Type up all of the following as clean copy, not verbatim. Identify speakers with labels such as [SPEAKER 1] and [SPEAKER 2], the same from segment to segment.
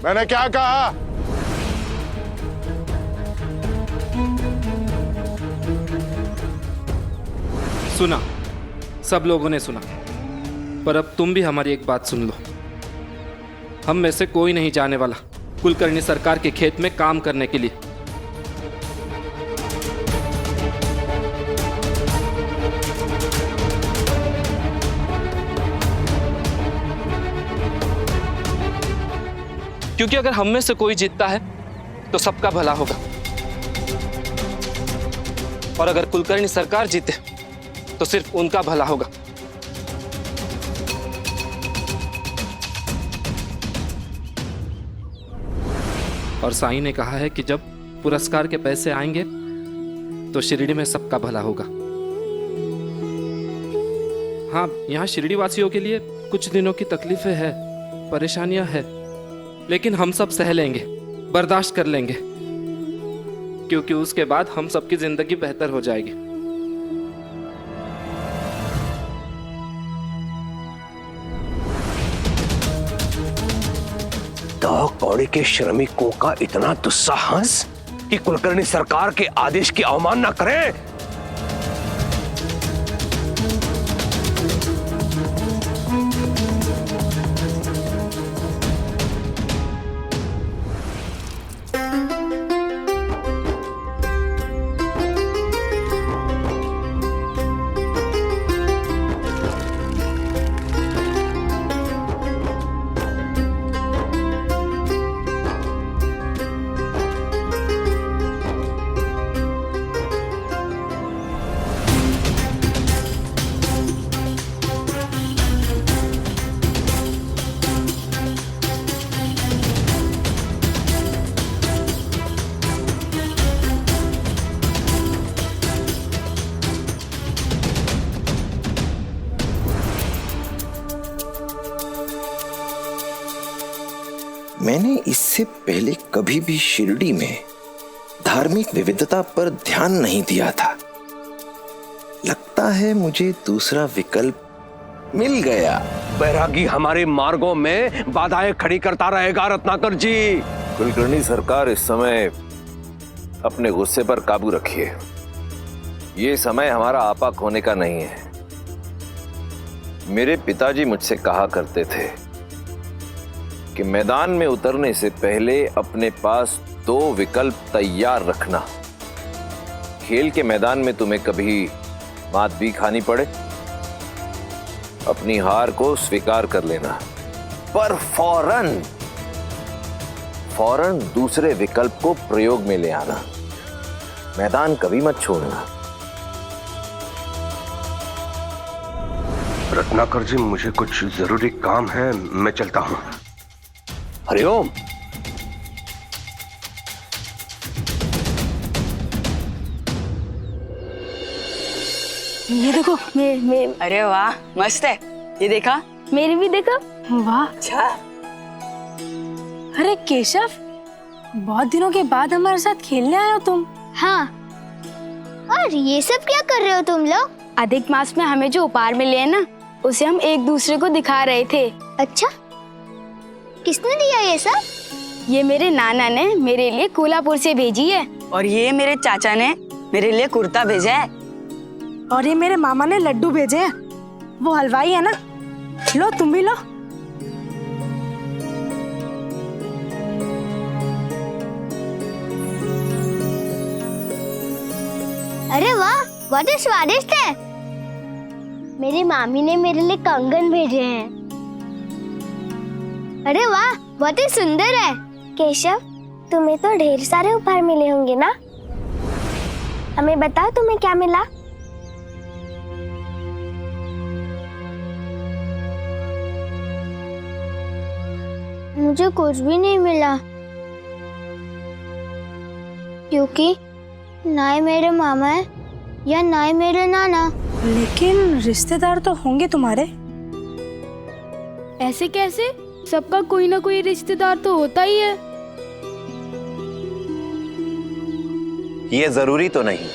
[SPEAKER 1] मैंने क्या कहा?
[SPEAKER 2] सुना, सब लोगों ने सुना, पर अब तुम भी हमारी एक बात सुन लो। हम में से कोई नहीं जाने वाला कुलकर्णी सरकार के खेत में काम करने के लिए। क्योंकि अगर हम में से कोई जीतता है तो सबका भला होगा, और अगर कुलकर्णी सरकार जीते तो सिर्फ उनका भला होगा। और साईं ने कहा है कि जब पुरस्कार के पैसे आएंगे तो शिरडी में सबका भला होगा। हाँ, यहाँ शिरडी वासियों के लिए कुछ दिनों की तकलीफें हैं, परेशानियां हैं, लेकिन हम सब सह लेंगे, बर्दाश्त कर लेंगे, क्योंकि उसके बाद हम सबकी जिंदगी बेहतर हो जाएगी।
[SPEAKER 3] दो कौड़ी के श्रमिकों का इतना दुस्साहस कि कुलकर्णी सरकार के आदेश की अवमानना करें।
[SPEAKER 4] मैंने इससे पहले कभी भी शिरडी में धार्मिक विविधता पर ध्यान नहीं दिया था। लगता है मुझे दूसरा विकल्प मिल गया।
[SPEAKER 3] बैरागी हमारे मार्गों में बाधाएं खड़ी करता रहेगा रत्नाकर जी।
[SPEAKER 5] कुलकर्णी सरकार, इस समय अपने गुस्से पर काबू रखिए। ये समय हमारा आपा खोने का नहीं है। मेरे पिताजी मुझसे कहा करते थे कि मैदान में उतरने से पहले अपने पास 2 विकल्प तैयार रखना। खेल के मैदान में तुम्हें कभी मात भी खानी पड़े, अपनी हार को स्वीकार कर लेना, पर फौरन दूसरे विकल्प को प्रयोग में ले आना। मैदान कभी मत छोड़ना।
[SPEAKER 3] रत्नाकर जी, मुझे कुछ जरूरी काम है, मैं चलता हूं। हरिओम।
[SPEAKER 6] ये देखो मैं
[SPEAKER 7] अरे वाह, मस्त है। ये देखा,
[SPEAKER 6] मेरी भी देखो। वाह,
[SPEAKER 7] अच्छा।
[SPEAKER 6] अरे केशव, बहुत दिनों के बाद हमारे साथ खेलने आए हो तुम।
[SPEAKER 8] हाँ, और ये सब क्या कर रहे हो तुम लोग?
[SPEAKER 6] अधिक मास में हमें जो उपहार मिले हैं ना, उसे हम एक दूसरे को दिखा रहे थे।
[SPEAKER 8] अच्छा, किसने दिया ये सब?
[SPEAKER 6] ये मेरे नाना ने मेरे लिए कोल्हापुर से भेजी है।
[SPEAKER 7] और ये मेरे चाचा ने मेरे लिए कुर्ता भेजा है।
[SPEAKER 6] और ये मेरे मामा ने लड्डू भेजे हैं। वो हलवाई है ना। लो, तुम भी लो।
[SPEAKER 8] अरे वाह, बहुत ही स्वादिष्ट है। मेरी मामी ने मेरे लिए कंगन भेजे हैं। अरे वाह, बहुत ही सुंदर है। केशव, तुम्हें तो ढेर सारे उपहार मिले होंगे ना? हमें बताओ तुम्हें क्या मिला? मुझे कुछ भी नहीं मिला, क्योंकि ना ही मेरे मामा है या ना ही मेरे नाना।
[SPEAKER 6] लेकिन रिश्तेदार तो होंगे तुम्हारे।
[SPEAKER 9] ऐसे कैसे? सबका कोई ना कोई रिश्तेदार तो होता ही है।
[SPEAKER 5] ये जरूरी तो नहीं।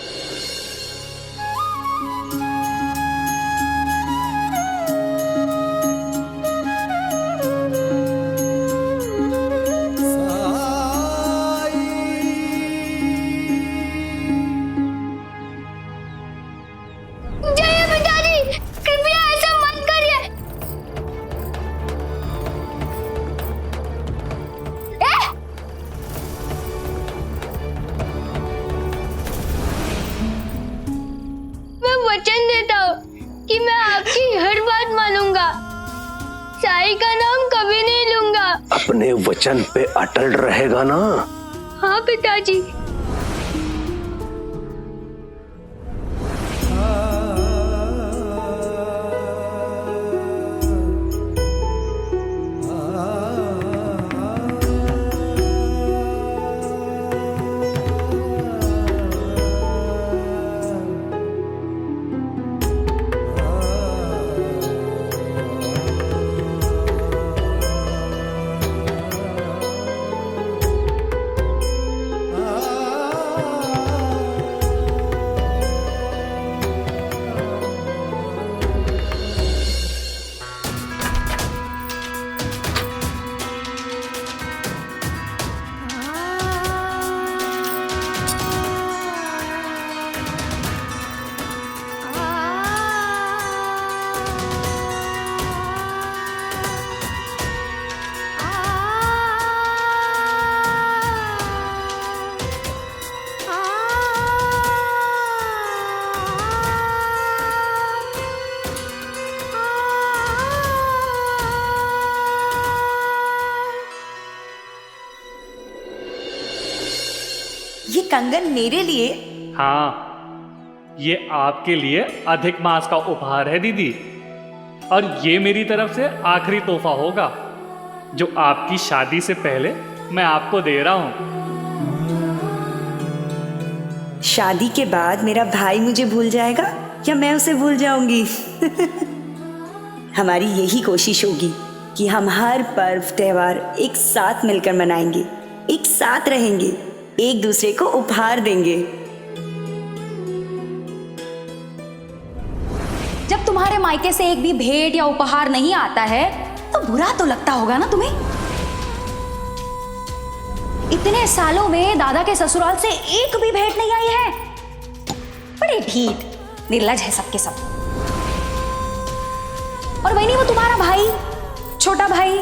[SPEAKER 8] भाई का नाम कभी नहीं लूंगा।
[SPEAKER 3] अपने वचन पे अटल रहेगा ना?
[SPEAKER 8] हाँ पिताजी।
[SPEAKER 1] ये कंगन मेरे लिए?
[SPEAKER 10] हाँ, ये आपके लिए अधिक मास का उपहार है दीदी, और ये मेरी तरफ से आखिरी तोहफा होगा जो आपकी शादी से पहले मैं आपको दे रहा हूं।
[SPEAKER 1] शादी के बाद मेरा भाई मुझे भूल जाएगा या मैं उसे भूल जाऊंगी? हमारी यही कोशिश होगी कि हम हर पर्व त्योहार एक साथ मिलकर मनाएंगे, एक साथ रहेंगे, एक दूसरे को उपहार देंगे।
[SPEAKER 11] जब तुम्हारे मायके से एक भी भेंट या उपहार नहीं आता है तो बुरा तो लगता होगा ना तुम्हें। इतने सालों में दादा के ससुराल से एक भी भेंट नहीं आई है। बड़े ढीठ निर्लज है सबके सब। और वही नहीं, वो तुम्हारा भाई, छोटा भाई,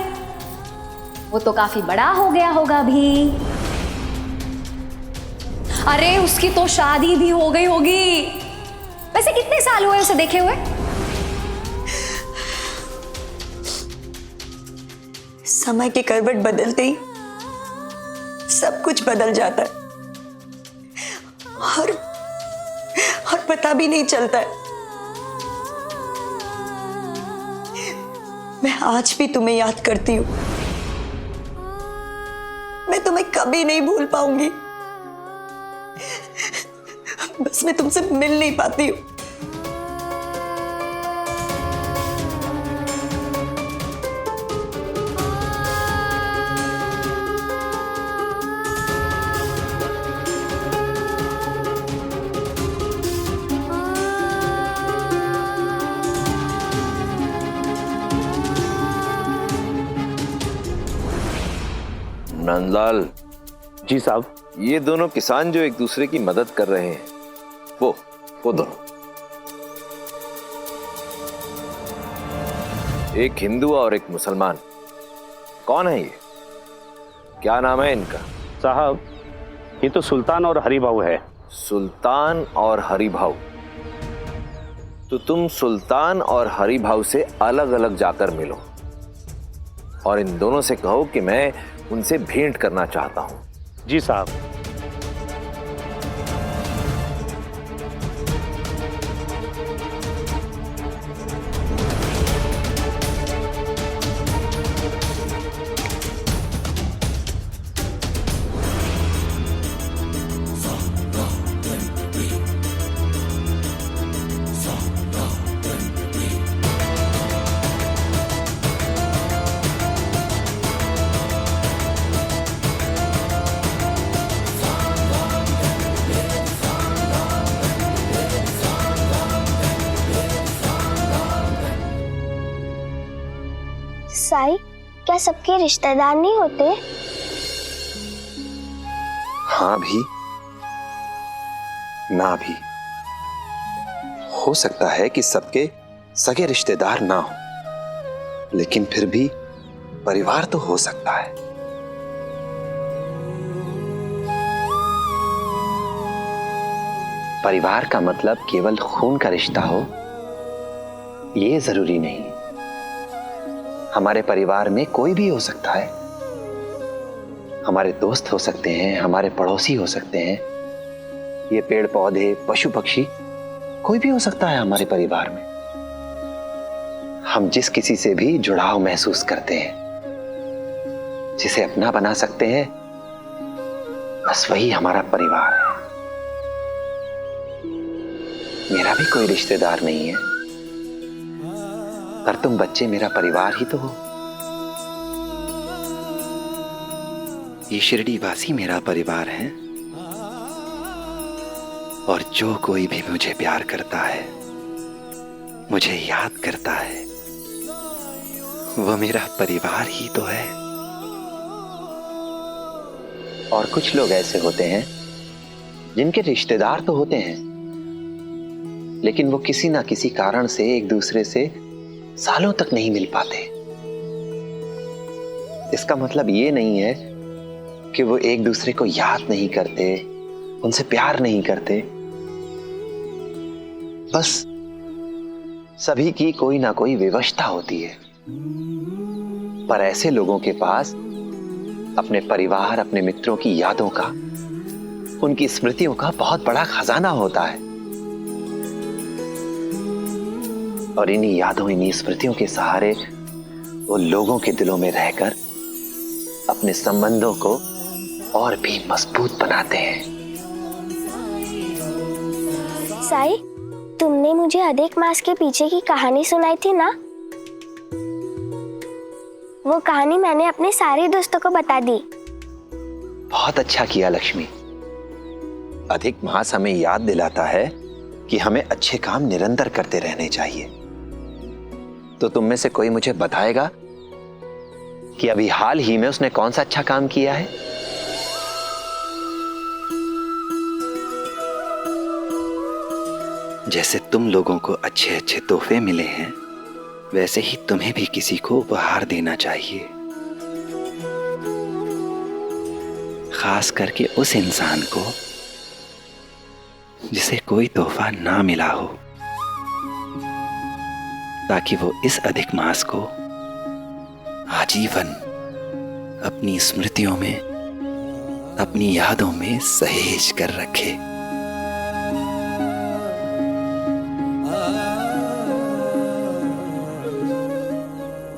[SPEAKER 11] वो तो काफी बड़ा हो गया होगा अभी। अरे उसकी तो शादी भी हो गई होगी। वैसे कितने साल हुए उसे देखे हुए?
[SPEAKER 1] समय की करवट बदलते ही सब कुछ बदल जाता है और पता भी नहीं चलता है। मैं आज भी तुम्हें याद करती हूँ। मैं तुम्हें कभी नहीं भूल पाऊंगी। बस मैं तुमसे मिल नहीं पाती हूँ।
[SPEAKER 5] नंदलाल
[SPEAKER 3] जी साहब।
[SPEAKER 5] ये दोनों किसान जो एक दूसरे की मदद कर रहे हैं, वो दोनों, एक हिंदू और एक मुसलमान, कौन है ये? क्या नाम है इनका?
[SPEAKER 3] साहब ये तो सुल्तान और हरिभाऊ है।
[SPEAKER 5] सुल्तान और हरिभाऊ। तो तुम सुल्तान और हरिभाऊ से अलग अलग जाकर मिलो और इन दोनों से कहो कि मैं उनसे भेंट करना चाहता हूं।
[SPEAKER 3] जी साहब।
[SPEAKER 8] साई, क्या सबके रिश्तेदार नहीं होते?
[SPEAKER 4] हाँ भी ना भी। हो सकता है कि सबके सगे रिश्तेदार ना हो, लेकिन फिर भी परिवार तो हो सकता है। परिवार का मतलब केवल खून का रिश्ता हो, ये जरूरी नहीं। हमारे परिवार में कोई भी हो सकता है। हमारे दोस्त हो सकते हैं, हमारे पड़ोसी हो सकते हैं, ये पेड़ पौधे, पशु पक्षी, कोई भी हो सकता है हमारे परिवार में। हम जिस किसी से भी जुड़ाव महसूस करते हैं, जिसे अपना बना सकते हैं, बस वही हमारा परिवार है। मेरा भी कोई रिश्तेदार नहीं है, पर तुम बच्चे मेरा परिवार ही तो हो। ये शिरडी वासी मेरा परिवार है, और जो कोई भी मुझे प्यार करता है, मुझे याद करता है, वो मेरा परिवार ही तो है। और कुछ लोग ऐसे होते हैं जिनके रिश्तेदार तो होते हैं, लेकिन वो किसी ना किसी कारण से एक दूसरे से सालों तक नहीं मिल पाते। इसका मतलब ये नहीं है कि वो एक दूसरे को याद नहीं करते, उनसे प्यार नहीं करते। बस सभी की कोई ना कोई विवशता होती है। पर ऐसे लोगों के पास अपने परिवार, अपने मित्रों की यादों का, उनकी स्मृतियों का बहुत बड़ा खजाना होता है। और इन्हीं यादों, इन्हीं स्मृतियों के सहारे वो लोगों के दिलों में रहकर अपने संबंधों को और भी मजबूत बनाते हैं।
[SPEAKER 8] साई, तुमने मुझे अधिक मास के पीछे की कहानी सुनाई थी ना? वो कहानी मैंने अपने सारे दोस्तों को बता दी।
[SPEAKER 4] बहुत अच्छा किया लक्ष्मी। अधिक मास हमें याद दिलाता है कि हमें अच्छे काम निरंतर करते रहने चाहिए। तो तुम में से कोई मुझे बताएगा कि अभी हाल ही में उसने कौन सा अच्छा काम किया है? जैसे तुम लोगों को अच्छे अच्छे तोहफे मिले हैं, वैसे ही तुम्हें भी किसी को उपहार देना चाहिए, खास करके उस इंसान को जिसे कोई तोहफा ना मिला हो, ताकि वो इस अधिक मास को आजीवन अपनी स्मृतियों में, अपनी यादों में सहेज कर रखे।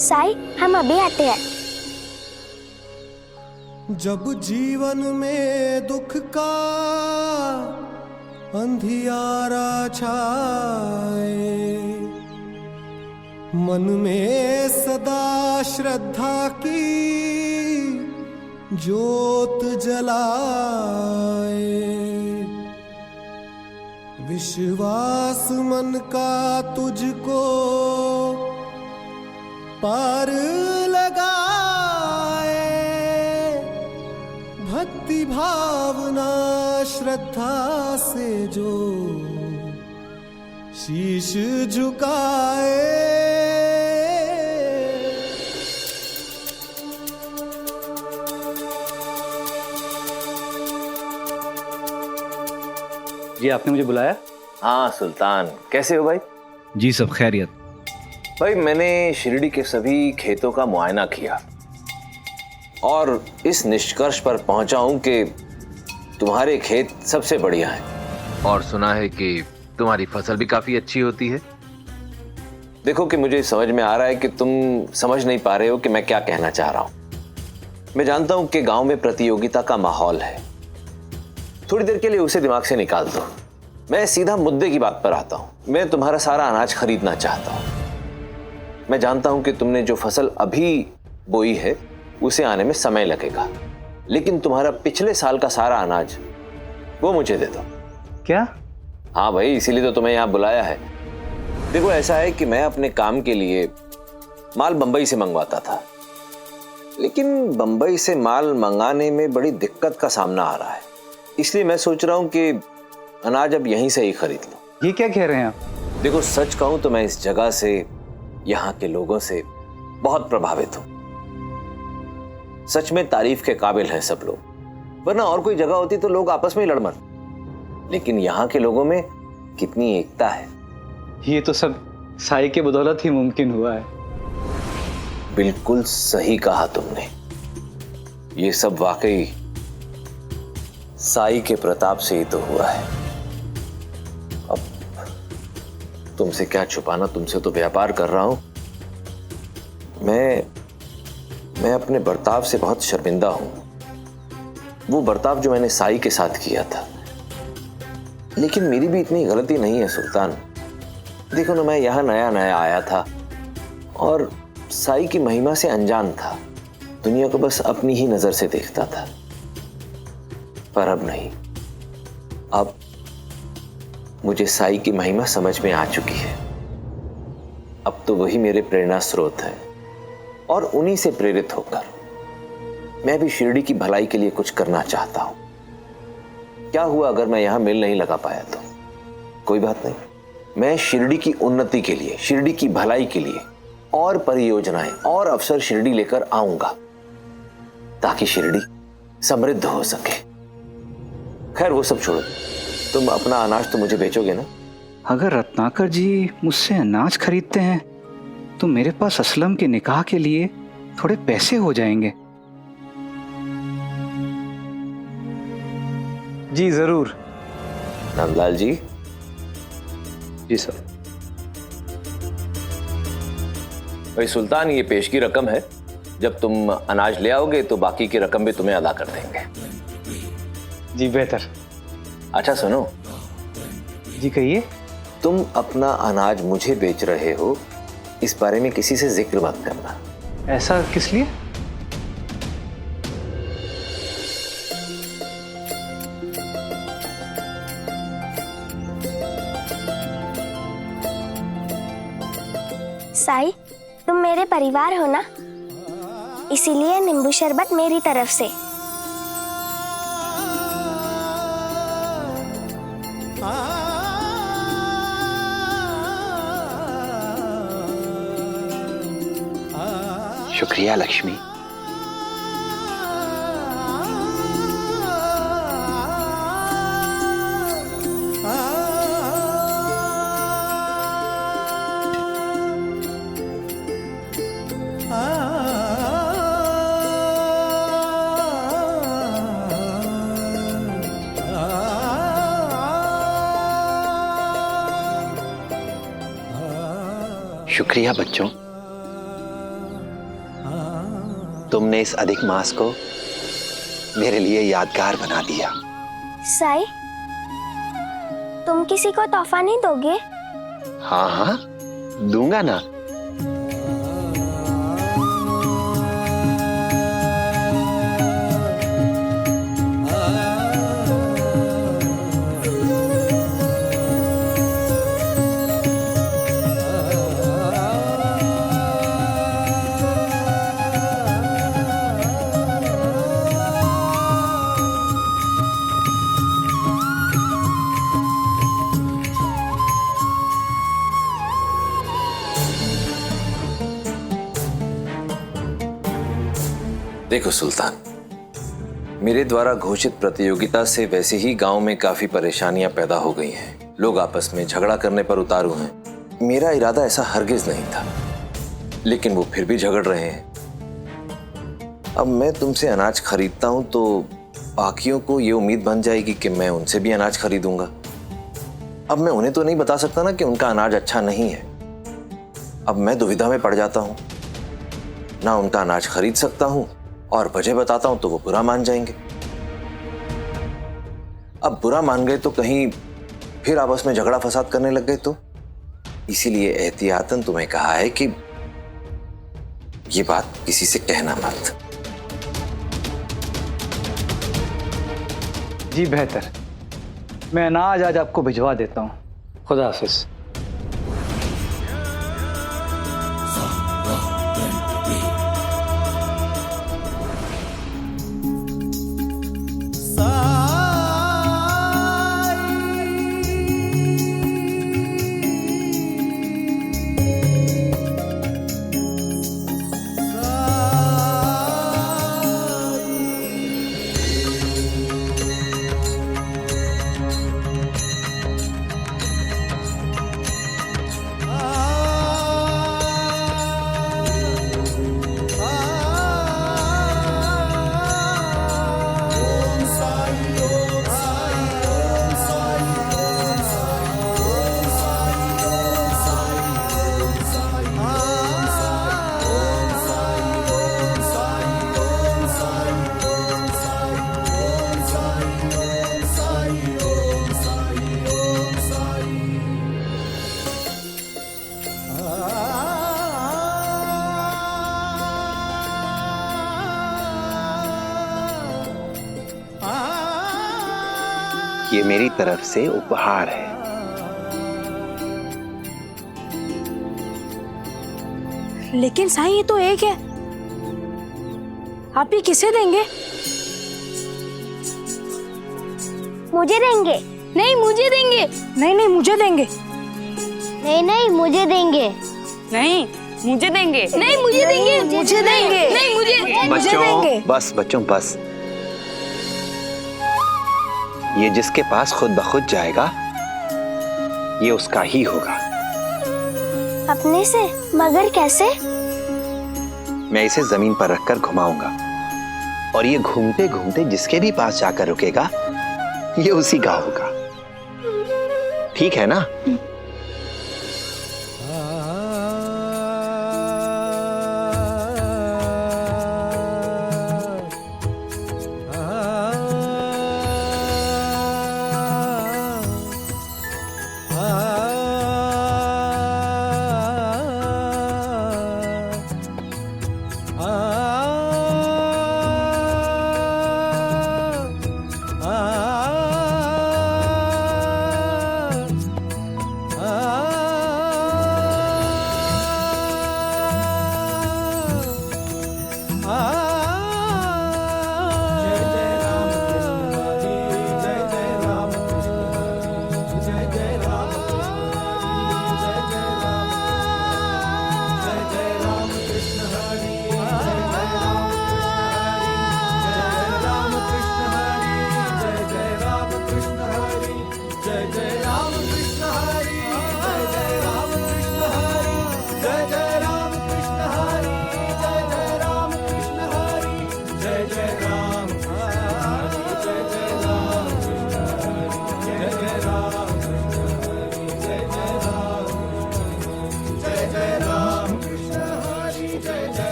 [SPEAKER 8] साई, हम अभी आते हैं।
[SPEAKER 12] जब जीवन में दुख का अंधियारा छाए, मन में सदा श्रद्धा की ज्योत जलाए, विश्वास मन का तुझको पार लगाए, भक्ति भावना श्रद्धा से जो शीश झुकाए।
[SPEAKER 13] जी, आपने मुझे बुलाया?
[SPEAKER 5] हाँ सुल्तान, कैसे हो भाई?
[SPEAKER 13] जी सब खैरियत।
[SPEAKER 5] भाई मैंने शिरडी के सभी खेतों का मुआयना किया और इस निष्कर्ष पर पहुंचा हूं कि तुम्हारे खेत सबसे बढ़िया हैं। और सुना है कि तुम्हारी फसल भी काफी अच्छी होती है। देखो कि मुझे समझ में आ रहा है कि तुम समझ नहीं पा रहे हो कि मैं क्या कहना चाह रहा हूं। मैं जानता हूं कि गांव में प्रतियोगिता का माहौल है, थोड़ी देर के लिए उसे दिमाग से निकाल दो। मैं सीधा मुद्दे की बात पर आता हूं। मैं तुम्हारा सारा अनाज खरीदना चाहता हूं। मैं जानता हूं कि तुमने जो फसल अभी बोई है उसे आने में समय लगेगा, लेकिन तुम्हारा पिछले साल का सारा अनाज वो मुझे दे दो।
[SPEAKER 13] क्या?
[SPEAKER 5] हाँ भाई, इसीलिए तो तुम्हें यहाँ बुलाया है। देखो ऐसा है कि मैं अपने काम के लिए माल बंबई से मंगवाता था, लेकिन बंबई से माल मंगाने में बड़ी दिक्कत का सामना आ रहा है। इसलिए मैं सोच रहा हूँ कि अनाज अब यहीं से ही खरीद लो।
[SPEAKER 13] ये क्या कह रहे हैं आप?
[SPEAKER 5] देखो सच कहूँ तो मैं इस जगह से, यहाँ के लोगों से बहुत प्रभावित हूँ। सच में तारीफ के काबिल हैं सब लोग, वरना और कोई जगह होती तो लोग आपस में ही लड़ मर, लेकिन यहाँ के लोगों में कितनी एकता है।
[SPEAKER 13] ये तो सब साई के बदौलत ही मुमकिन हुआ है।
[SPEAKER 5] बिल्कुल सही कहा तुमने। ये सब वाकई साई के प्रताप से ही तो हुआ है। अब तुमसे क्या छुपाना, तुमसे तो व्यापार कर रहा हूं। मैं अपने बर्ताव से बहुत शर्मिंदा हूं। वो बर्ताव जो मैंने साई के साथ किया था। लेकिन मेरी भी इतनी गलती नहीं है सुल्तान। देखो ना, मैं यहां नया नया आया था और साई की महिमा से अनजान था। दुनिया को बस अपनी ही नजर से देखता था। पर अब नहीं, अब मुझे साई की महिमा समझ में आ चुकी है। अब तो वही मेरे प्रेरणा स्रोत है और उन्हीं से प्रेरित होकर मैं भी शिरडी की भलाई के लिए कुछ करना चाहता हूं। क्या हुआ अगर मैं यहां मिल नहीं लगा पाया तो? कोई बात नहीं, मैं शिरडी की उन्नति के लिए, शिरडी की भलाई के लिए और परियोजनाएं और अवसर शिरडी लेकर आऊंगा ताकि शिरडी समृद्ध हो सके। खैर वो सब छोड़ो, तुम अपना अनाज तो मुझे बेचोगे ना?
[SPEAKER 13] अगर रत्नाकर जी मुझसे अनाज खरीदते हैं तो मेरे पास असलम के निकाह के लिए थोड़े पैसे हो जाएंगे। जी जरूर।
[SPEAKER 5] नंदलाल जी।
[SPEAKER 13] जी सर।
[SPEAKER 5] भाई सुल्तान, ये पेशगी रकम है। जब तुम अनाज ले आओगे तो बाकी की रकम भी तुम्हें अदा कर देंगे।
[SPEAKER 13] जी बेहतर।
[SPEAKER 5] अच्छा सुनो।
[SPEAKER 13] जी कहिए।
[SPEAKER 5] तुम अपना अनाज मुझे बेच रहे हो, इस बारे में किसी से जिक्र मत करना।
[SPEAKER 13] ऐसा किस लिए?
[SPEAKER 8] साई, तुम मेरे परिवार हो ना, इसीलिए नींबू शरबत मेरी तरफ से।
[SPEAKER 4] शुक्रिया लक्ष्मी। शुक्रिया बच्चों, तुमने इस अधिक मास को मेरे लिए यादगार बना दिया।
[SPEAKER 8] साई, तुम किसी को तोहफा नहीं दोगे?
[SPEAKER 4] हाँ हाँ, दूंगा ना।
[SPEAKER 5] देखो सुल्तान, मेरे द्वारा घोषित प्रतियोगिता से वैसे ही गांव में काफी परेशानियां पैदा हो गई हैं। लोग आपस में झगड़ा करने पर उतारू हैं। मेरा इरादा ऐसा हरगिज नहीं था, लेकिन वो फिर भी झगड़ रहे हैं। अब मैं तुमसे अनाज खरीदता हूं तो बाकियों को ये उम्मीद बन जाएगी कि मैं उनसे भी अनाज खरीदूंगा। अब मैं उन्हें तो नहीं बता सकता ना कि उनका अनाज अच्छा नहीं है। अब मैं दुविधा में पड़ जाता हूं, ना उनका अनाज खरीद सकता हूं और वजह बताता हूं तो वो बुरा मान जाएंगे। अब बुरा मान गए तो कहीं फिर आपस में झगड़ा फसाद करने लग गए तो, इसीलिए एहतियातन तुम्हें कहा है कि ये बात किसी से कहना मत।
[SPEAKER 13] जी बेहतर, मैं अनाज आज आपको भिजवा देता हूँ। खुदा हाफिज।
[SPEAKER 4] ये मेरी तरफ से उपहार है।
[SPEAKER 6] लेकिन साईं ये तो एक है, आप ये किसे देंगे?
[SPEAKER 8] मुझे देंगे।
[SPEAKER 9] नहीं मुझे देंगे।
[SPEAKER 6] नहीं नहीं मुझे देंगे।
[SPEAKER 8] नहीं नहीं मुझे देंगे।
[SPEAKER 7] नहीं मुझे देंगे।
[SPEAKER 9] नहीं मुझे देंगे।
[SPEAKER 6] मुझे देंगे।
[SPEAKER 9] नहीं मुझे
[SPEAKER 4] बच्चों बस, बच्चों बस। ये जिसके पास खुद ब खुद जाएगा ये उसका ही होगा।
[SPEAKER 8] अपने से? मगर कैसे?
[SPEAKER 4] मैं इसे जमीन पर रखकर घुमाऊंगा और ये घूमते घूमते जिसके भी पास जाकर रुकेगा ये उसी का होगा। ठीक है ना?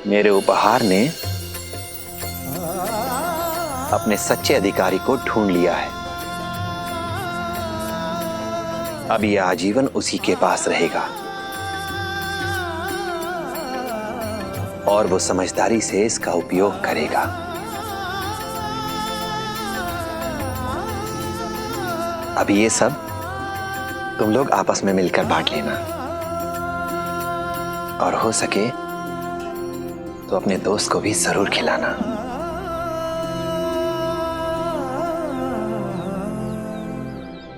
[SPEAKER 4] मेरे उपहार ने अपने सच्चे अधिकारी को ढूंढ लिया है। अब यह आजीवन उसी के पास रहेगा और वो समझदारी से इसका उपयोग करेगा। अब ये सब तुम लोग आपस में मिलकर बांट लेना और हो सके तो अपने दोस्त को भी जरूर खिलाना।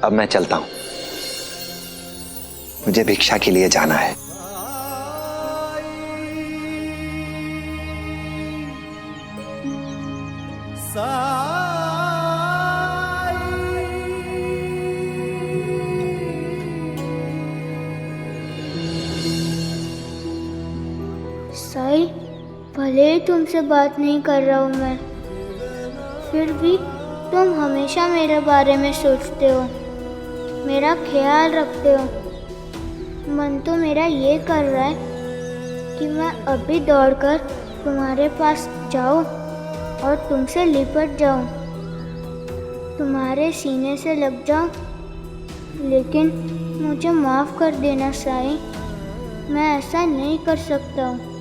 [SPEAKER 4] अब मैं चलता हूं, मुझे भिक्षा के लिए जाना है।
[SPEAKER 8] साईं, भले ही तुमसे बात नहीं कर रहा हूँ मैं, फिर भी तुम हमेशा मेरे बारे में सोचते हो, मेरा ख्याल रखते हो। मन तो मेरा ये कर रहा है कि मैं अभी दौड़कर तुम्हारे पास जाऊँ और तुमसे लिपट जाऊँ, तुम्हारे सीने से लग जाऊँ। लेकिन मुझे माफ़ कर देना साईं, मैं ऐसा नहीं कर सकता हूँ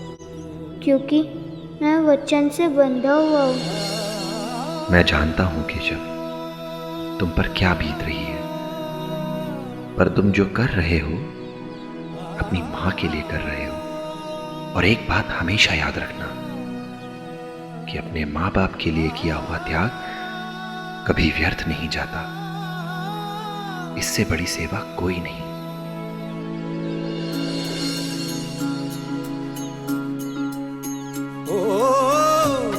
[SPEAKER 8] क्योंकि मैं वचन से बंधा हुआ हूँ।
[SPEAKER 4] मैं जानता हूं केशव तुम पर क्या बीत रही है, पर तुम जो कर रहे हो अपनी मां के लिए कर रहे हो। और एक बात हमेशा याद रखना कि अपने माँ बाप के लिए किया हुआ त्याग कभी व्यर्थ नहीं जाता। इससे बड़ी सेवा कोई नहीं।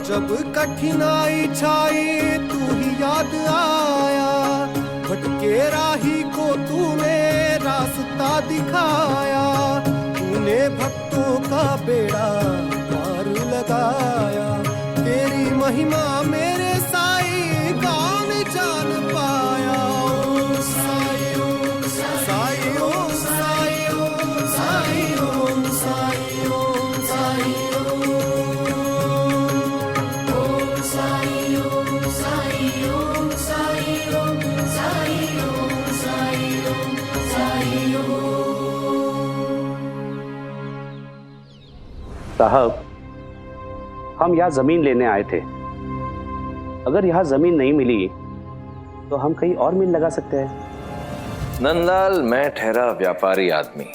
[SPEAKER 12] जब कठिनाई छाई तू ही याद आया, भटके राही को तूने रास्ता दिखाया, तूने भक्तों का बेड़ा पार लगाया। तेरी महिमा मेरे साईं गान जान पाया। ओम साई ओम साई ओम साई ओम साई ओम साई ओम साई
[SPEAKER 14] साहब, हम यहाँ जमीन लेने आए थे। अगर यहाँ जमीन नहीं मिली तो हम कहीं और मिल लगा सकते हैं।
[SPEAKER 5] नंदलाल, मैं ठहरा व्यापारी आदमी।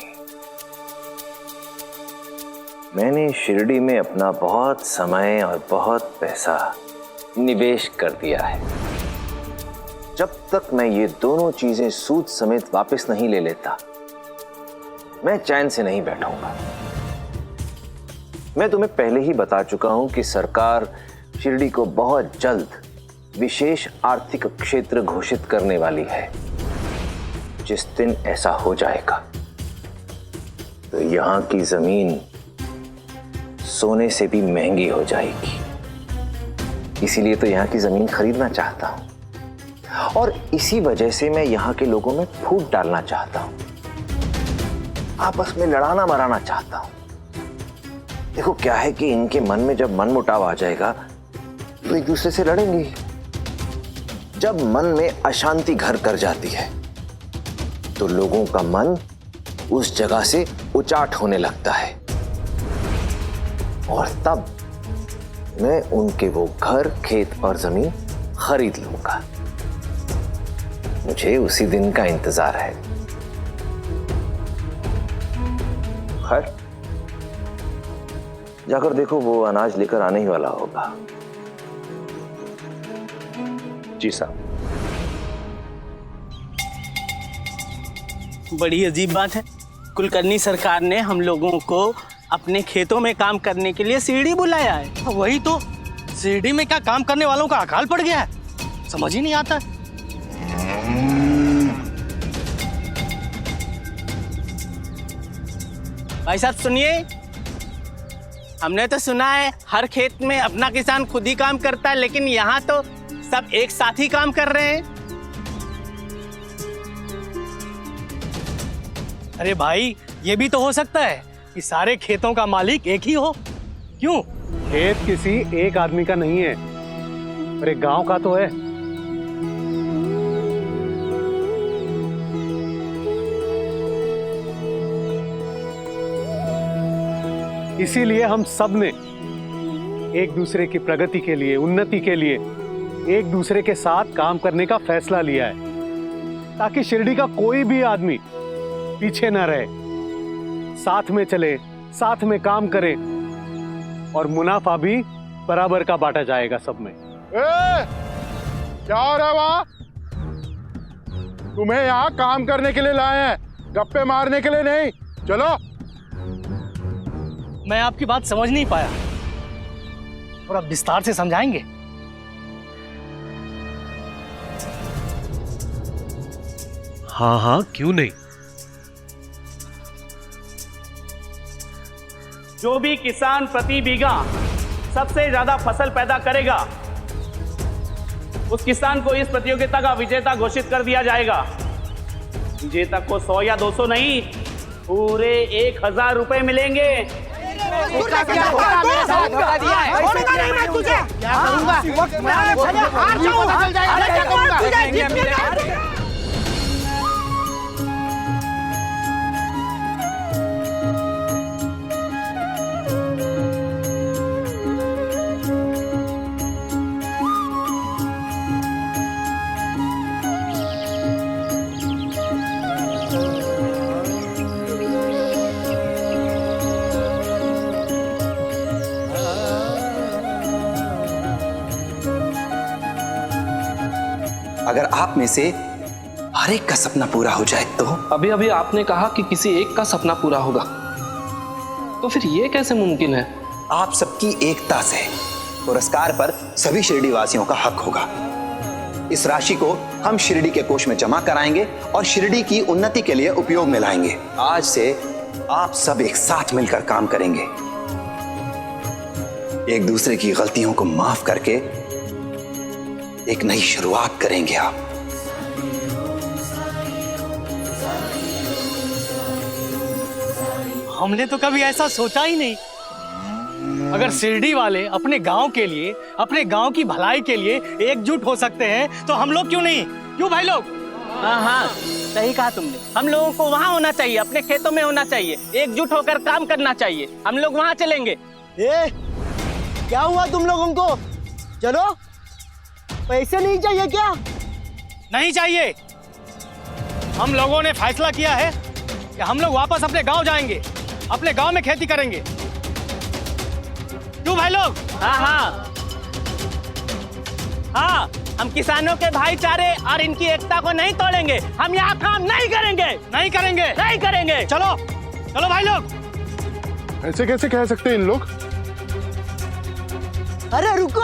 [SPEAKER 5] मैंने शिरडी में अपना बहुत समय और बहुत पैसा निवेश कर दिया है। जब तक मैं ये दोनों चीजें सूद समेत वापस नहीं ले लेता, मैं चैन से नहीं बैठूंगा। मैं तुम्हें पहले ही बता चुका हूं कि सरकार शिरडी को बहुत जल्द विशेष आर्थिक क्षेत्र घोषित करने वाली है। जिस दिन ऐसा हो जाएगा तो यहां की जमीन सोने से भी महंगी हो जाएगी। इसीलिए तो यहां की जमीन खरीदना चाहता हूं और इसी वजह से मैं यहां के लोगों में फूट डालना चाहता हूं, आपस में लड़ाना मराना चाहता हूं। देखो क्या है कि इनके मन में जब मनमुटाव आ जाएगा तो एक दूसरे से लड़ेंगे। जब मन में अशांति घर कर जाती है तो लोगों का मन उस जगह से उचाट होने लगता है और तब मैं उनके वो घर, खेत और जमीन खरीद लूंगा। मुझे उसी दिन का इंतजार है। खैर, जाकर देखो, वो अनाज लेकर आने ही वाला होगा।
[SPEAKER 14] जी साहब।
[SPEAKER 15] बड़ी अजीब बात है, कुलकर्णी सरकार ने हम लोगों को अपने खेतों में काम करने के लिए शिरडी बुलाया है।
[SPEAKER 16] वही तो, शिरडी में क्या काम करने वालों का अकाल पड़ गया है, समझ ही नहीं आता।
[SPEAKER 15] भाई साहब सुनिए, हमने तो सुना है हर खेत में अपना किसान खुद ही काम करता है, लेकिन यहाँ तो सब एक साथ ही काम कर रहे हैं।
[SPEAKER 16] अरे भाई, ये भी तो हो सकता है कि सारे खेतों का मालिक एक ही हो। क्यों?
[SPEAKER 14] खेत किसी एक आदमी का नहीं है, अरे गांव का तो है। इसीलिए हम सब ने एक दूसरे की प्रगति के लिए, उन्नति के लिए एक दूसरे के साथ काम करने का फैसला लिया है, ताकि शिरडी का कोई भी आदमी पीछे ना रहे, साथ में चले, साथ में काम करे और मुनाफा भी बराबर का बांटा जाएगा सब में।
[SPEAKER 17] क्या हो रहा है वहां? तुम्हें यहाँ काम करने के लिए लाए हैं, गप्पे मारने के लिए नहीं। चलो।
[SPEAKER 16] मैं आपकी बात समझ नहीं पाया, और अब विस्तार से समझाएंगे।
[SPEAKER 18] हाँ हाँ, क्यों नहीं।
[SPEAKER 15] जो भी किसान प्रति बीघा सबसे ज्यादा फसल पैदा करेगा, उस किसान को इस प्रतियोगिता का विजेता घोषित कर दिया जाएगा। विजेता को 100 या 200 नहीं, पूरे 1000 रुपए मिलेंगे।
[SPEAKER 19] क्या करूंगा?
[SPEAKER 4] अगर आप में से हर एक का सपना पूरा हो जाए तो?
[SPEAKER 2] अभी अभी आपने कहा कि किसी एक का सपना पूरा होगा, तो फिर ये कैसे मुमकिन है?
[SPEAKER 4] आप सबकी एकता से पुरस्कार पर सभी शिरडी वासियों का हक होगा। इस राशि को हम शिरडी के कोष में जमा कराएंगे और शिरडी की उन्नति के लिए उपयोग में लाएंगे। आज से आप सब एक साथ मिलकर काम करेंगे, एक दूसरे की गलतियों को माफ करके एक नई शुरुआत करेंगे आप।
[SPEAKER 16] हमने तो कभी ऐसा सोचा ही नहीं। अगर शिरडी वाले अपने गांव के लिए, अपने गांव की भलाई के लिए एकजुट हो सकते हैं तो हम लोग क्यों नहीं? क्यों भाई लोग?
[SPEAKER 15] हाँ हाँ, सही कहा तुमने। हम लोगों को वहाँ होना चाहिए, अपने खेतों में होना चाहिए, एकजुट होकर काम करना चाहिए। हम लोग वहाँ चलेंगे, ए, क्या हुआ तुम लोगों को? चलो, पैसे नहीं चाहिए क्या?
[SPEAKER 16] नहीं चाहिए। हम लोगों ने फैसला किया है कि हम लोग वापस अपने गांव जाएंगे, अपने गांव में खेती करेंगे। क्यों भाई लोग?
[SPEAKER 15] हाँ हाँ हाँ, हम किसानों के भाईचारे और इनकी एकता को नहीं तोड़ेंगे। हम यहाँ काम नहीं करेंगे।
[SPEAKER 16] नहीं करेंगे।
[SPEAKER 15] नहीं करेंगे।
[SPEAKER 16] चलो चलो भाई लोग।
[SPEAKER 17] ऐसे कैसे कह सकते हैं इन लोग?
[SPEAKER 15] अरे रुको,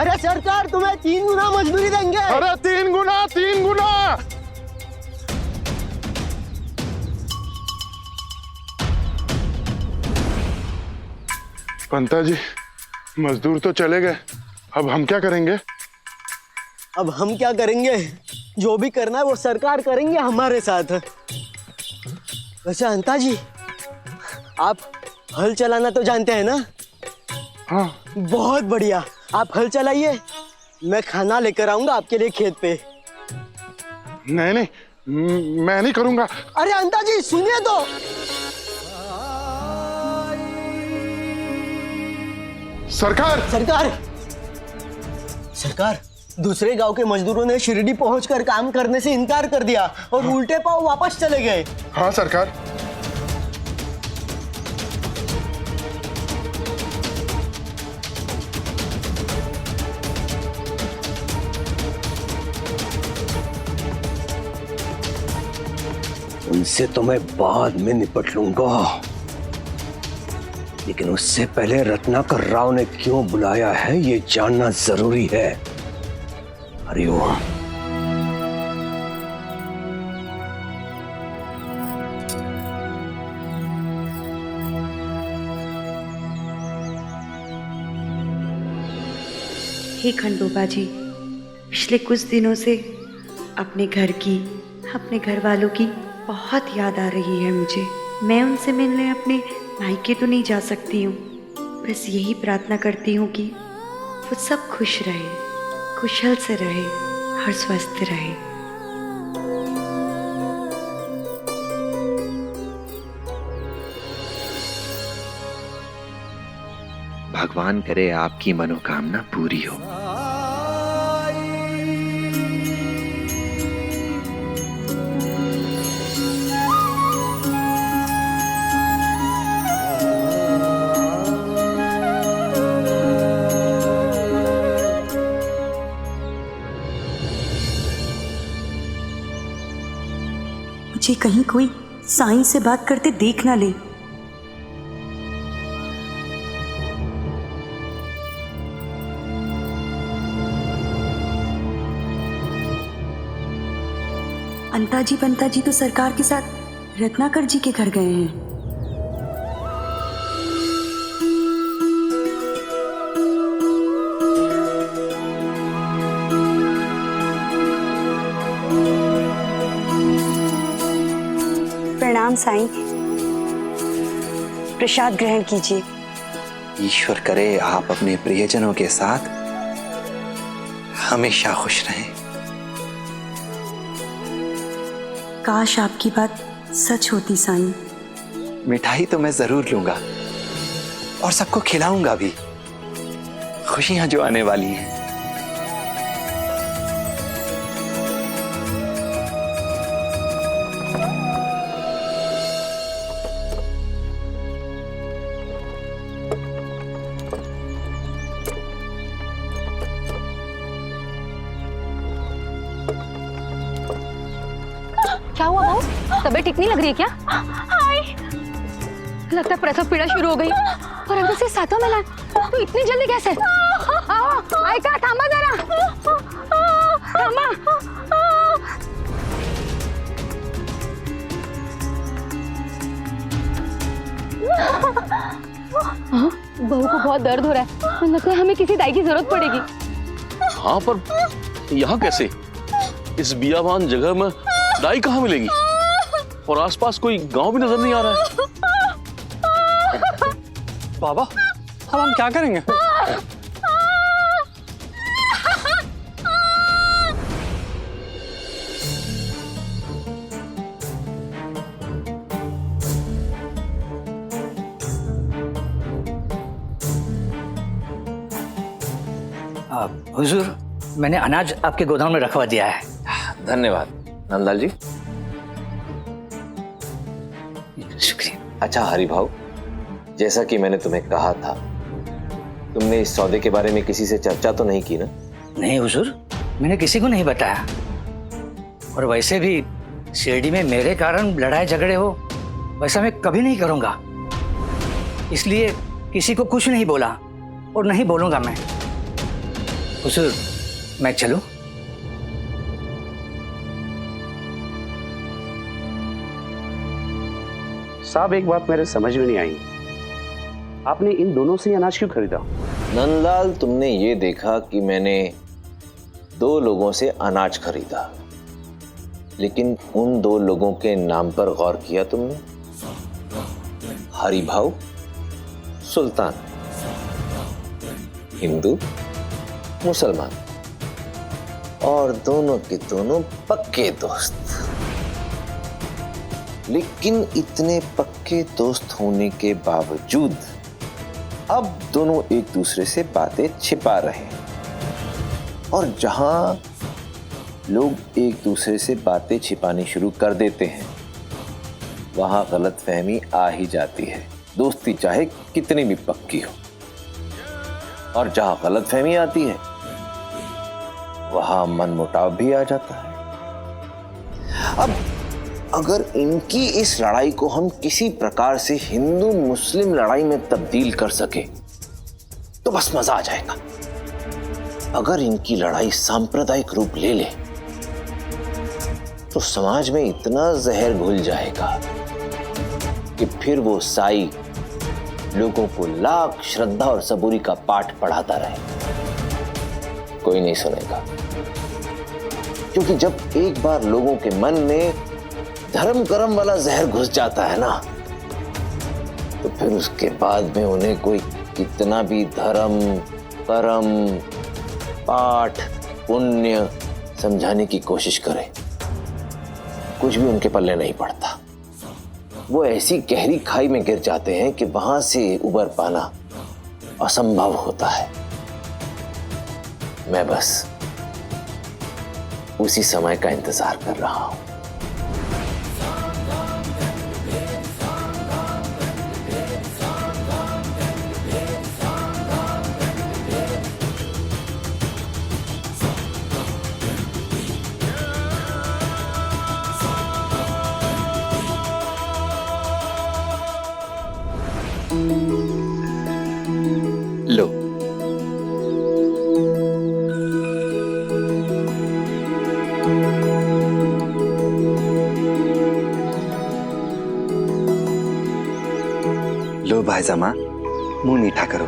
[SPEAKER 15] अरे सरकार तुम्हें 3 गुना मजदूरी देंगे।
[SPEAKER 17] अरे 3 गुना, 3 गुना। पंता जी, मजदूर तो चले गए, अब हम क्या करेंगे?
[SPEAKER 15] अब हम क्या करेंगे? जो भी करना है वो सरकार करेंगे हमारे साथ। वैसे अंता जी, आप हल चलाना तो जानते हैं ना?
[SPEAKER 17] हाँ।
[SPEAKER 15] बहुत बढ़िया, आप हल चलाइए, मैं खाना लेकर आऊंगा आपके लिए खेत पे।
[SPEAKER 17] नहीं नहीं, मैं नहीं करूंगा।
[SPEAKER 15] अरे अंता जी सुनिए तो।
[SPEAKER 17] सरकार
[SPEAKER 15] सरकार सरकार, दूसरे गांव के मजदूरों ने शिरडी पहुंचकर काम करने से इनकार कर दिया और उल्टे पांव वापस चले गए।
[SPEAKER 17] हाँ सरकार।
[SPEAKER 3] उनसे तो मैं बाद में निपट लूंगा, लेकिन उससे पहले रत्नाकर राव ने क्यों बुलाया है ये जानना जरूरी है। हरिओम।
[SPEAKER 1] हे खंडोबा जी, पिछले कुछ दिनों से अपने घर की, अपने घर वालों की बहुत याद आ रही है मुझे। मैं उनसे मिलने अपने मायके तो नहीं जा सकती हूँ, बस यही प्रार्थना करती हूँ कि वो सब खुश रहे, कुशल से रहे और स्वस्थ रहे।
[SPEAKER 4] भगवान करे आपकी मनोकामना पूरी हो।
[SPEAKER 1] मुझे कहीं कोई साईं से बात करते देख ना ले। अंताजी पंताजी तो सरकार के साथ रत्नाकर जी के घर गए हैं। प्रणाम साईं, प्रसाद ग्रहण कीजिए।
[SPEAKER 4] ईश्वर करे आप अपने प्रियजनों के साथ हमेशा खुश रहें।
[SPEAKER 1] काश आपकी बात सच होती साईं।
[SPEAKER 4] मिठाई तो मैं जरूर लूंगा और सबको खिलाऊंगा भी। खुशियां जो आने वाली हैं।
[SPEAKER 11] क्या हुआ बहू? तबीयत ठीक नहीं लग रही है क्या? लगता है प्रसव पीड़ा शुरू हो गई और अंदर से 7वां मिलन। तो इतनी जल्दी कैसे? आयका थामा जरा, थामा। बहू को बहुत दर्द हो रहा है, लगता है हमें किसी दाई की जरूरत पड़ेगी।
[SPEAKER 18] हाँ, पर यहाँ कैसे? इस बियाबान जगह में दाई कहाँ मिलेगी? और आसपास कोई गांव भी नजर नहीं आ रहा है।
[SPEAKER 16] बाबा, अब हम क्या करेंगे?
[SPEAKER 20] हुजूर, मैंने अनाज आपके गोदाम में रखवा दिया है।
[SPEAKER 5] धन्यवाद नंदलाल जी।
[SPEAKER 20] शुक्रिया।
[SPEAKER 5] अच्छा हरि भाव, जैसा कि मैंने तुम्हें कहा था, तुमने इस सौदे के बारे में किसी से चर्चा तो नहीं की ना?
[SPEAKER 20] नहीं हुजूर, मैंने किसी को नहीं बताया। और वैसे भी शिरडी में मेरे कारण लड़ाई झगड़े हो, वैसा मैं कभी नहीं करूंगा। इसलिए किसी को कुछ नहीं बोला और नहीं बोलूंगा मैं। हुजूर, मैं चलूं?
[SPEAKER 18] साहब, एक बात मेरे समझ में नहीं आई, आपने इन दोनों से अनाज क्यों खरीदा?
[SPEAKER 5] नंदलाल, तुमने ये देखा कि मैंने 2 लोगों से अनाज खरीदा, लेकिन उन 2 लोगों के नाम पर गौर किया तुमने? हरि भाव, सुल्तान, हिंदू, मुसलमान, और दोनों के दोनों पक्के दोस्त। लेकिन इतने पक्के दोस्त होने के बावजूद अब दोनों एक दूसरे से बातें छिपा रहे हैं। और जहां लोग एक दूसरे से बातें छिपानी शुरू कर देते हैं, वहां गलतफहमी आ ही जाती है, दोस्ती चाहे कितनी भी पक्की हो। और जहां गलतफहमी आती है, वहां मनमुटाव भी आ जाता है। अब अगर इनकी इस लड़ाई को हम किसी प्रकार से हिंदू मुस्लिम लड़ाई में तब्दील कर सके तो बस मजा आ जाएगा। अगर इनकी लड़ाई सांप्रदायिक रूप ले ले तो समाज में इतना जहर घुल जाएगा कि फिर वो साई लोगों को लाख श्रद्धा और सबूरी का पाठ पढ़ाता रहे, कोई नहीं सुनेगा। क्योंकि जब एक बार लोगों के मन में धर्म कर्म वाला जहर घुस जाता है ना, तो फिर उसके बाद में उन्हें कोई कितना भी धर्म कर्म पाठ पुण्य समझाने की कोशिश करे, कुछ भी उनके पल्ले नहीं पड़ता। वो ऐसी गहरी खाई में गिर जाते हैं कि वहां से उबर पाना असंभव होता है। मैं बस उसी समय का इंतजार कर रहा हूं।
[SPEAKER 13] लो, लो भाईजामा, मुंह मीठा करो।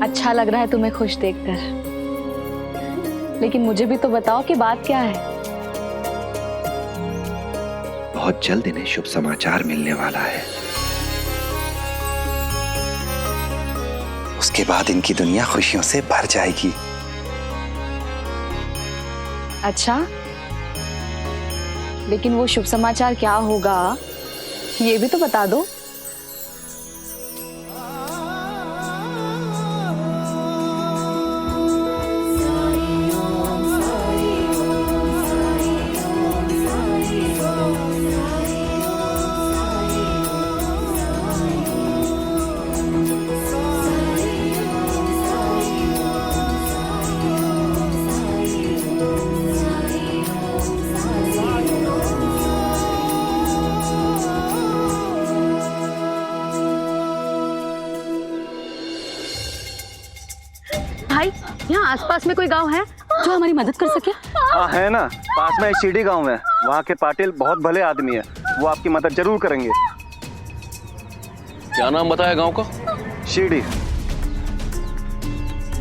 [SPEAKER 11] अच्छा लग रहा है तुम्हें खुश देखकर, लेकिन मुझे भी तो बताओ कि बात क्या है।
[SPEAKER 13] बहुत जल्द इन्हें शुभ समाचार मिलने वाला है। उसके बाद इनकी दुनिया खुशियों से भर जाएगी।
[SPEAKER 11] अच्छा, लेकिन वो शुभ समाचार क्या होगा ये भी तो बता दो।
[SPEAKER 21] भाई, यहाँ आसपास में कोई गांव है जो हमारी मदद कर सके?
[SPEAKER 14] हाँ है ना, पास में एक शिरडी गांव है। वहाँ के पाटिल बहुत भले आदमी है, वो आपकी मदद जरूर करेंगे।
[SPEAKER 18] क्या नाम बताया गांव का?
[SPEAKER 14] शिरडी।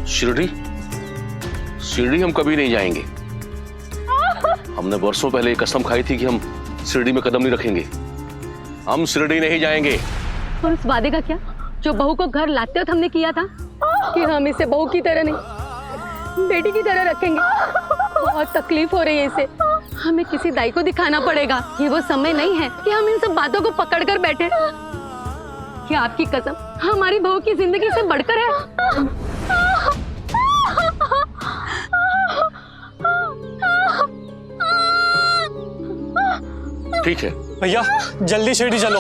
[SPEAKER 18] शिरडी? शिरडी हम कभी नहीं जाएंगे। हमने वर्षों पहले एक कसम खाई थी कि हम शिरडी में कदम नहीं रखेंगे। हम शिरडी नहीं जाएंगे।
[SPEAKER 21] और उस वादे का क्या जो बहू को घर लाते वक्त हमने किया था कि हम इसे बहू की तरह नहीं बेटी की तरह रखेंगे? बहुत तकलीफ हो रही है इसे, हमें किसी दाई को दिखाना पड़ेगा। ये वो समय नहीं है कि हम इन सब बातों को पकड़ कर बैठे। क्या आपकी कसम हमारी बहू की जिंदगी से बढ़कर है?
[SPEAKER 18] ठीक है
[SPEAKER 16] भैया जल्दी शिरडी चलो।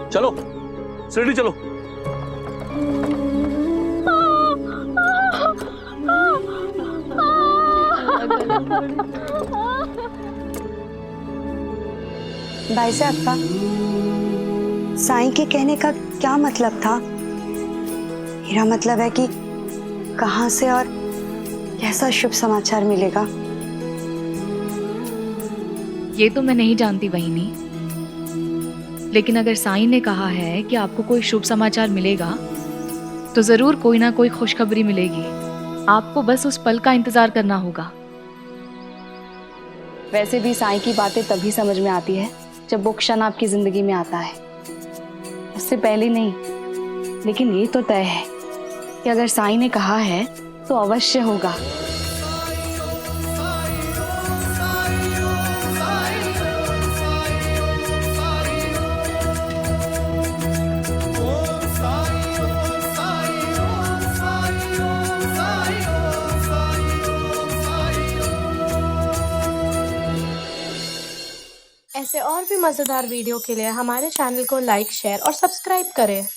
[SPEAKER 18] चलो शिरडी चलो।
[SPEAKER 1] भाई साहब का साईं के कहने का क्या मतलब था? मेरा मतलब है कि कहां से और कैसा शुभ समाचार मिलेगा?
[SPEAKER 10] ये तो मैं नहीं जानती बहिनी, लेकिन अगर साईं ने कहा है कि आपको कोई शुभ समाचार मिलेगा तो जरूर कोई ना कोई खुशखबरी मिलेगी। आपको बस उस पल का इंतजार करना होगा।
[SPEAKER 11] वैसे भी साईं की बातें तभी समझ में आती है जब वो क्षण आपकी जिंदगी में आता है, उससे पहले नहीं। लेकिन ये तो तय है कि अगर साईं ने कहा है तो अवश्य होगा।
[SPEAKER 9] ऐसे और भी मजेदार वीडियो के लिए हमारे चैनल को लाइक, शेयर और सब्सक्राइब करें।